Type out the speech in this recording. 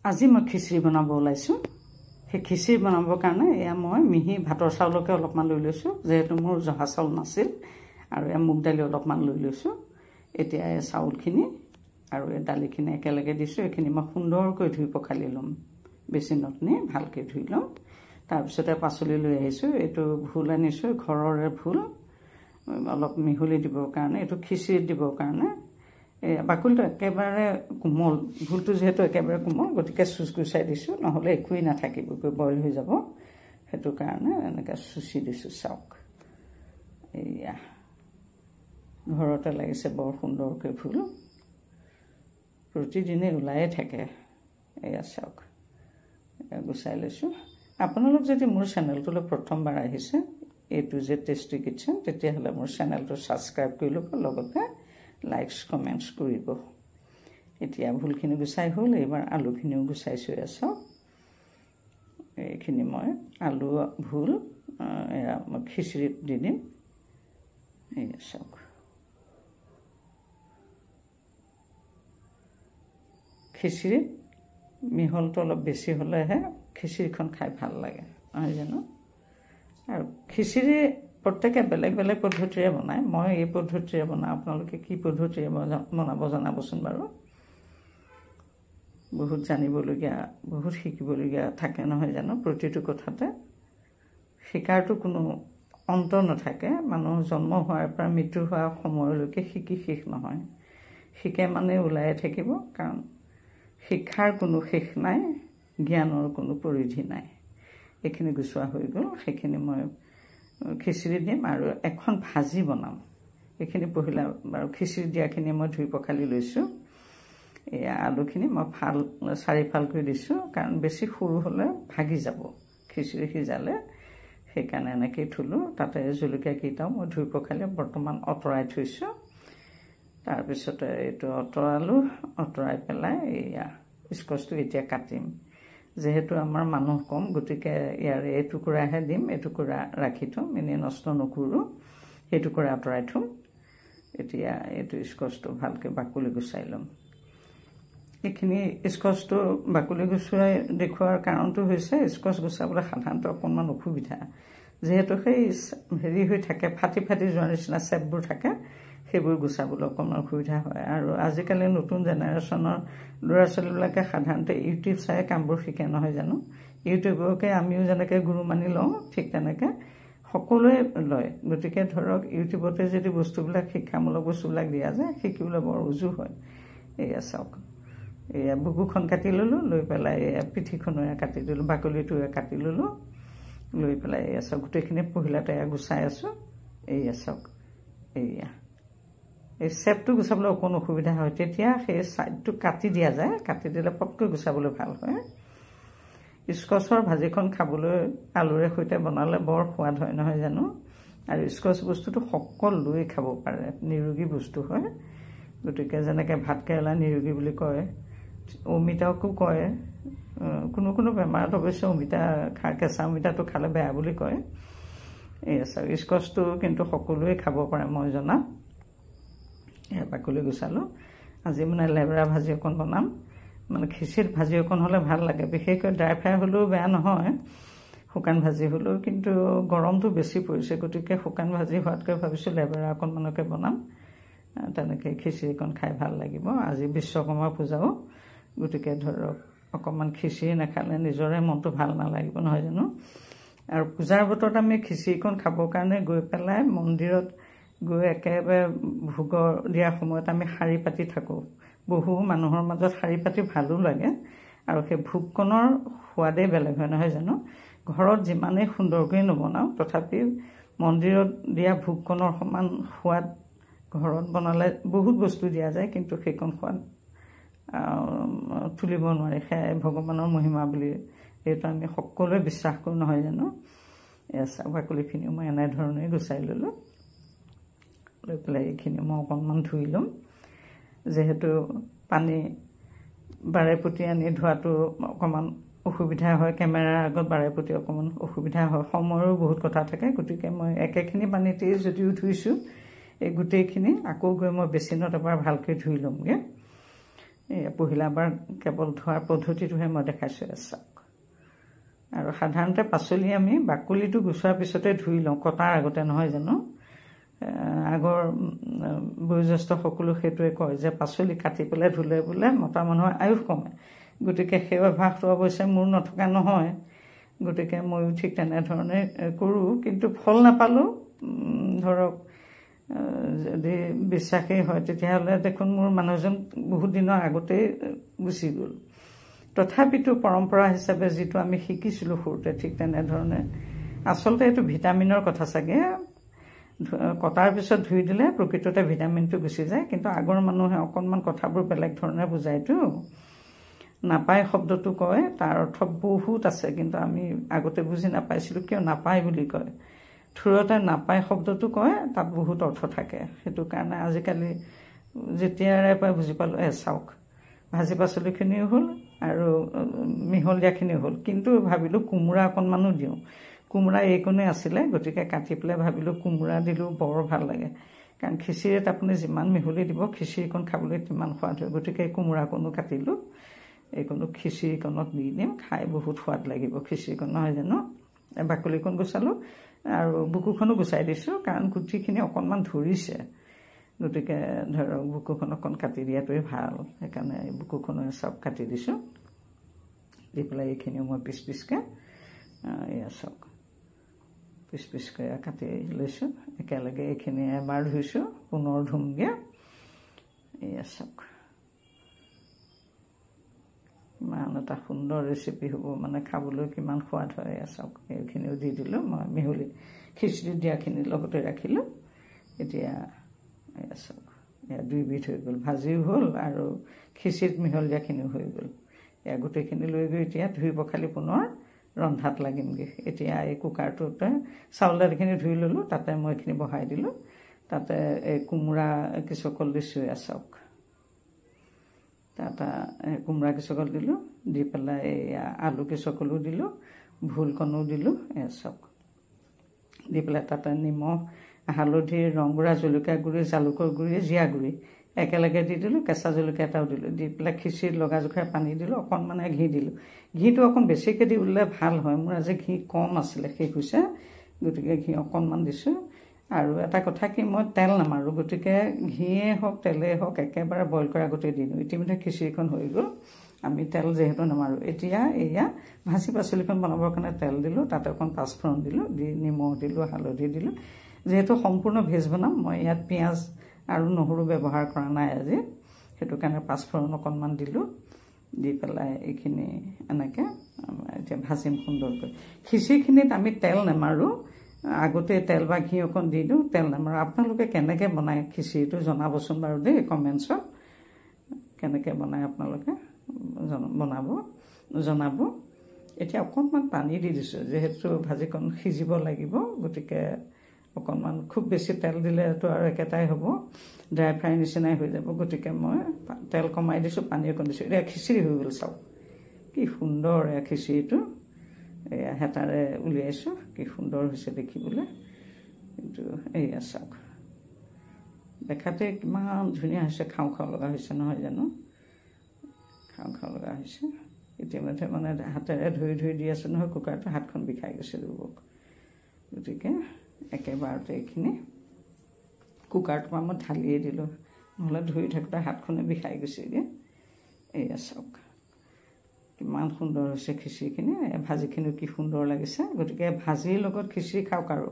আজি মই খিচিৰি বনাব ওলাইছো সেই খিচিৰি বনাবৰ কাৰণে এয়া মই মিহি ভাতৰ চাউলকে অলপমান লৈ লৈছো যেহেতু মোৰ জহা চাউল নাছিল আৰু এয়া মুগ দালি অলপমান লৈ লৈছো এতিয়া এই চাউলখিনি আৰু এই দালিখিনি একেলগে দিছো এখিনি মই সুন্দৰকৈ ধুই পখালি লম বেচিনত নি ভালকৈ ধুই লম তাৰ পিছতে পাচলি লৈ আহিছো এটো ভুল আনিছো ঘৰৰে ভুল অলপ মিহলি দিবৰ কাৰণে এটো খিচিৰি দিবৰ কাৰণে বাকুলটো একেবাৰে কোমল ভুলটো যেহেতু একেবাৰে কোমল গতিকে সুচকুচাই দিছো নহলে একোই নাথাকিব বইল হৈ যাব হেতু কাৰণে এনেকা সুচি দিছো চাওক এয়া ঘৰতে লাগিছে বৰ সুন্দৰকৈ ভুল প্ৰতিদিনে ওলায়ে থাকে এয়া চাওক গুচাই লৈছো আপোনালোক যদি মোৰ চেনেলটোলৈ প্ৰথমবাৰ আহিছে এটো যে টেষ্টি কিচেন তেতিয়া হলে মোৰ চেনেলটো সাবস্ক্ৰাইব কৰি লব লগতে লাইকস কমেন্টস কৰিব এতিয়া ভুলখিনি গুচাই হ'ল এবাৰ আলুখিনিও গুচাইছো আছো এইখিনি মই আলু ভুল এয়া খিচিৰিত দি দিম এই চাওক খিচিৰিত মিহলটো অলপ বেছি হলেহে খিচিৰিখন খাই ভাল লাগে নহয় জানো আৰু খিচিৰি প্ৰত্যেককে বেলেগ বেলেগ পদ্ধতিৰে বনায় মই এই পদ্ধতিৰে বনাওঁ আপোনালোকে কি পদ্ধতিৰে বনাব জনাবচোন বাৰু বহুত জানিবলগীয়া বহুত শিকিবলগীয়া থাকে নহয় জানো প্ৰতিটো কথাতে শিকাৰটো কোনো অন্ত নাথাকে মানুহ জন্ম হোৱাৰ পৰা মৃত্যু হোৱাৰ সময়লৈকে শিকি শেষ নহয় শিকে মানে ওলাই থাকিব কাৰণ শিক্ষাৰ কোনো শেষ নাই জ্ঞানৰ কোনো পৰিধি নাই এখিনি গুছোৱা হৈ গ'ল সেইখিনি মই খিচিৰি দিম আৰু এখন ভাজি বনাম এখিনি পহিলা বাৰু খিচিৰি দিয়াখিনি মই ধুই পখালি লৈছো এই আলুখিনি মই ভাল চাৰি ফাল কৰি দিছো কাৰণ বেছি সৰু হলে ভাগি যাব খিচিৰি সিজালে সেইকাৰণে এনেকৈ থুলো তাতে জলকীয়া কিটাও মই ধুই পখালি বৰ্তমান অতৰাই থৈছো তাৰ পিছতে এটো অতৰাই পেলাই এয়া স্কচটো এতিয়া কাটিম যেহেতু আমাৰ মানুহ কম গতিকে ইয়াৰ এই টুকুৰাহে দিম এই টুকুৰা ৰাখি থম এনে নষ্ট নকৰো এই টুকুৰা আতৰাই থম এতিয়া এটো স্কচটো ভালকে বাকুলি গুচাই লম এখিনি স্কচটো বাকুলি গুচাই দেখুৱাৰ কাৰণটো হৈছে স্কচ গুচাবলৈ সাধাৰণতে অকণমান অসুবিধা যেহেতু সেই হেৰি হৈ থাকে ফাটি যোৱাৰ নিচিনা চেপবোৰ থাকে সেইবোৰ গুচাবলৈ অকণমান অসুবিধা হয় আৰু আজিকালি নতুন জেনেৰেশ্যনৰ ল'ৰা ছোৱালীবিলাকে সাধাৰণতে ইউটিউব চাই কামবোৰ শিকে নহয় জানো ইউটিউবকে আমিও যেনেকৈ গুৰু মানি লওঁ ঠিক তেনেকৈ সকলোৱে লয় গতিকে ধৰক ইউটিউবতে যদি বস্তুবিলাক শিক্ষামূলক বস্তুবিলাক দিয়া যায় শিকিবলৈ বৰ উজু হয় এয়া চাওক এয়া বুকুখন কাটি ললো লৈ পেলাই এয়া পিঠিখনো কাটি দিলো বাকলিটো কাটি ললো লৈ পেলাই এয়া চাওক গোটেইখিনি পহিলাতে গুচাই আছো এয়া চাওক এয়া এই সেপটো গুচাবলৈ অকণ অসুবিধা হয় তেতিয়া সেই সাইডটো কাটি দিয়া যায় কাটি দিলে পটকৈ গুচাবলৈ ভাল হয় স্কচৰ ভাজিখন খাবলৈ আলুৰে সৈতে বনালে বৰ সোৱাদ হয় নহয় জানো আৰু স্কচ বস্তুটো সকলোৱে খাব পাৰে নিৰোগী বস্তু হয় গতিকে যেনেকৈ ভাত কেৰেলা নিৰোগী বুলি কয় অমিতাকো কয় কোনো বেমাৰত অৱশ্যে অমিতা কেঁচা অমিতাটো খালে বেয়া বুলি কয় এই স্কচটো কিন্তু সকলোৱে খাব পাৰে মই জনা বাকুলি গুচালো আজি মানে লেবৰা ভাজি অকণ বনাম মানে খিচিৰ ভাজি অকণ হলে ভাল লাগে বিশেষকৈ ড্ৰাই ফ্ৰাই হলেও বেয়া নহয় শুকান ভাজি হলেও কিন্তু গৰমটো বেছি পৰিছে গতিকে শুকান ভাজি হোৱাতকৈ ভাবিছো লেবৰা অকণমানকে বনাম তেনেকৈ খিচিৰিকণ খাই ভাল লাগিব আজি বিশ্বকৰ্মা পূজাও গতিকে ধৰক অকণমান খিচিৰি নাখালে নিজৰে মনটো ভাল নালাগিব নহয় জানো আৰু পূজাৰ বতৰত আমি খিচিৰিকণ খাবৰ কাৰণে গৈ পেলাই মন্দিৰত গৈ একেবাৰে ভোগ দিয়া সময়ত আমি শাৰী পাতি থাকো বহু মানুহৰ মাজত শাৰী পাতি ভালো লাগে আৰু সেই ভোগকণৰ সোৱাদে বেলেগ হয় নহয় জানো ঘৰত যিমানেই সুন্দৰকৈ নবনাও তথাপি মন্দিৰত দিয়া ভোগকণৰ সমান সোৱাদ ঘৰত বনালে বহুত বস্তু দিয়া যায় কিন্তু সেইকণ সোৱাদ তুলিব নোৱাৰে সেয়াই ভগৱানৰ মহিমা বুলি এইটো আমি সকলোৱে বিশ্বাস কৰোঁ নহয় জানো এয়া বাকলিখিনিও মই এনেধৰণে গুচাই ললো লৈ পেলাই এইখিনি মই অকণমান ধুই ল'ম যেহেতু পানী বাৰে পুতি আনি ধোৱাটো অকণমান অসুবিধা হয় কেমেৰাৰ আগত বাৰে পুতি অকণমান অসুবিধা হয় সময়ৰো বহুত কথা থাকে গতিকে মই একেখিনি পানীতেই যদিও ধুইছোঁ এই গোটেইখিনি আকৌ গৈ মই বেচিনত এবাৰ ভালকৈ ধুই ল'মগৈ পহিলাবাৰ কেৱল ধোৱাৰ পদ্ধতিটোহে মই দেখাইছোঁ চাওক। আৰু সাধাৰণতে পাচলি আমি বাকলিটো গুচোৱাৰ পিছতে ধুই লওঁ, কটাৰ আগতে নহয় জানো। আগৰ বয়োজ্যেষ্ঠ সকলো সেইটোৱে কয় যে পাচলি কাটি পেলাই ধুলে বোলে মতা মানুহৰ আয়ুস কমে। গতিকে সেই অভ্যাসটো অৱশ্যে মোৰ নথকা নহয়, গতিকে ময়ো ঠিক তেনেধৰণে কৰোঁ। কিন্তু ফল নাপালেও ধৰক যদি বিশ্বাসেই হয় তেতিয়াহ'লে দেখোন মোৰ মানুহজন বহুত দিনৰ আগতেই গুচি গ'ল। তথাপিতো পৰম্পৰা হিচাপে যিটো আমি শিকিছিলোঁ সৰুতে, ঠিক তেনেধৰণে আচলতে এইটো ভিটামিনৰ কথা চাগে। কটাৰ পিছত ধুই দিলে প্ৰকৃততে ভিটামিনটো গুচি যায়, কিন্তু আগৰ মানুহে অকণমান কথাবোৰ বেলেগ ধৰণে বুজায়তো। নাপায় শব্দটো কয়, তাৰ অৰ্থ বহুত আছে, কিন্তু আমি আগতে বুজি নাপাইছিলোঁ কিয় নাপায় বুলি কয়। থুৰতে নাপায় শব্দটো কয়, তাত বহুত অৰ্থ থাকে। সেইটো কাৰণে আজিকালি যেতিয়াৰে পৰা বুজি পালোঁ, চাওক ভাজি পাচলিখিনিও হ'ল আৰু মিহলীয়াখিনিও হ'ল। কিন্তু ভাবিলোঁ কোমোৰা অকণমানো দিওঁ, কোমোৰা এইকণে আছিলে, গতিকে কাটি পেলাই ভাবিলোঁ কোমোৰা দিলেও বৰ ভাল লাগে। কাৰণ খিচিৰিত আপুনি যিমান মিহলি দিব খিচিৰিকণ খাবলৈ তিমান সোৱাদ হয়। গতিকে কোমোৰাকণো কাটিলোঁ, এইকণো খিচিৰিকণত দি দিম, খাই বহুত সোৱাদ লাগিব খিচিৰিকণ, নহয় জানো। বাকলিকণ গুচালোঁ আৰু বুকুখনো গুচাই দিছোঁ, কাৰণ গুটিখিনি অকণমান ধৰিছে। গতিকে ধৰক বুকুখন অকণ কাটি দিয়াটোৱে ভাল, সেইকাৰণে বুকুখনো চব কাটি দিছোঁ। দি পেলাই এইখিনিও মই পিচ পিচকৈ এয়া চাওক পিচ পিচকৈ কাটি লৈছোঁ। একেলগে এইখিনি এবাৰ ধুইছোঁ, পুনৰ ধুমগৈ। এয়া চাওক ইমান এটা সুন্দৰ ৰেচিপি হ'ব, মানে খাবলৈ কিমান সোৱাদ হয়। এয়া চাওক এইখিনিও দি দিলোঁ মই, মিহলি খিচিৰিত দিয়াখিনি লগতে ৰাখিলোঁ। এতিয়া এয়া চাওক এয়া দুইবিধ হৈ গ'ল, ভাজিও হ'ল আৰু খিচিৰিত মিহলীয়াখিনিও হৈ গ'ল। এয়া গোটেইখিনি লৈ গৈ এতিয়া ধুই পখালি পুনৰ ৰন্ধাত লাগিমগৈ। এতিয়া এই কুকাৰটোতে চাউল দালিখিনি ধুই ল'লোঁ, তাতে মই এইখিনি বহাই দিলোঁ। তাতে এই কোমোৰা কিছুকল দিছোঁ, এয়া চাওক তাত কোমোৰা কিছুকল দিলোঁ, দি পেলাই এয়া আলু কিছুকলো দিলোঁ, ভোলকণো দিলোঁ, এয়া চাওক দি পেলাই তাতে নিমখ, হালধি, ৰংগুড়া, জলকীয়া গুড়ি, জালুকৰ গুড়ি, জীয়া গুড়ি একেলগে দি দিলোঁ, কেঁচা জলকীয়া এটাও দিলোঁ। দি পেলাই খিচিৰিত লগা জোখাৰে পানী দিলোঁ, অকণমানে ঘি দিলোঁ। ঘিটো অকণ বেছিকৈ দিবলৈ ভাল হয়, মোৰ আজি ঘি কম আছিলে, শেষ হৈছে, গতিকে ঘি অকণমান দিছোঁ। আৰু এটা কথা কি, মই তেল নামাৰোঁ, গতিকে ঘিয়ে হওক তেলেই হওক একেবাৰে বইল কৰা গোটেই দি দিওঁ। ইতিমধ্যে খিচিৰিখন হৈ গ'ল, আমি তেল যিহেতু নামাৰোঁ। এতিয়া এয়া ভাজি পাচলিখন বনাবৰ কাৰণে তেল দিলোঁ, তাতে অকণ পাঁচফোৰণ দিলোঁ, দি নিমখ দিলোঁ, হালধি দিলোঁ। যিহেতু সম্পূৰ্ণ ভেজ বনাম, মই ইয়াত পিঁয়াজ আৰু নহৰু ব্যৱহাৰ কৰা নাই আজি, সেইটো কাৰণে পাঁচফোৰণ অকণমান দিলোঁ। দি পেলাই এইখিনি এনেকৈ এতিয়া ভাজিম সুন্দৰকৈ। খিচিৰিখিনিত আমি তেল নামাৰোঁ, আগতে তেল বা ঘি অকণ দি দিওঁ, তেল নামাৰোঁ। আপোনালোকে কেনেকৈ বনায় খিচিৰিটো জনাবচোন বাৰু দেই কমেণ্টছত, কেনেকৈ বনায় আপোনালোকে জনাব। এতিয়া অকণমান পানী দি দিছোঁ, যিহেতু ভাজিকণ সিজিব লাগিব, গতিকে অকণমান খুব বেছি তেল দিলেতো আৰু একেটাই হ'ব, ড্ৰাই ফ্ৰাই নিচিনাই হৈ যাব। গতিকে মই তেল কমাই দিছোঁ, পানী অকণ দিছোঁ। এতিয়া খিচিৰি হৈ গ'ল, চাওক কি সুন্দৰ এয়া খিচিৰিটো। এয়া হেতাৰে উলিয়াইছোঁ, কি সুন্দৰ হৈছে দেখিবলৈ। কিন্তু এয়া চাওক দেখাতে কিমান ধুনীয়া হৈছে, খাওঁ খাওঁ লগা হৈছে, নহয় জানো। খাওঁ খাওঁ লগা হৈছে। ইতিমধ্যে মানে হাতেৰে ধুই ধুই দি আছোঁ নহয়, কুকাৰটো হাতখন বিষাই গৈছে ৰ'বক। গতিকে একেবাৰতে এইখিনি কুকাৰটোৰ পৰা মই ঢালিয়ে দিলোঁ, নহ'লে ধুই থাকোঁতে হাতখনে বিষাই গৈছেগৈ। এয়া চাওক কিমান সুন্দৰ হৈছে খিচিৰিখিনি, ভাজিখিনিও কি সুন্দৰ লাগিছে। গতিকে ভাজিৰ লগত খিচিৰি খাওক আৰু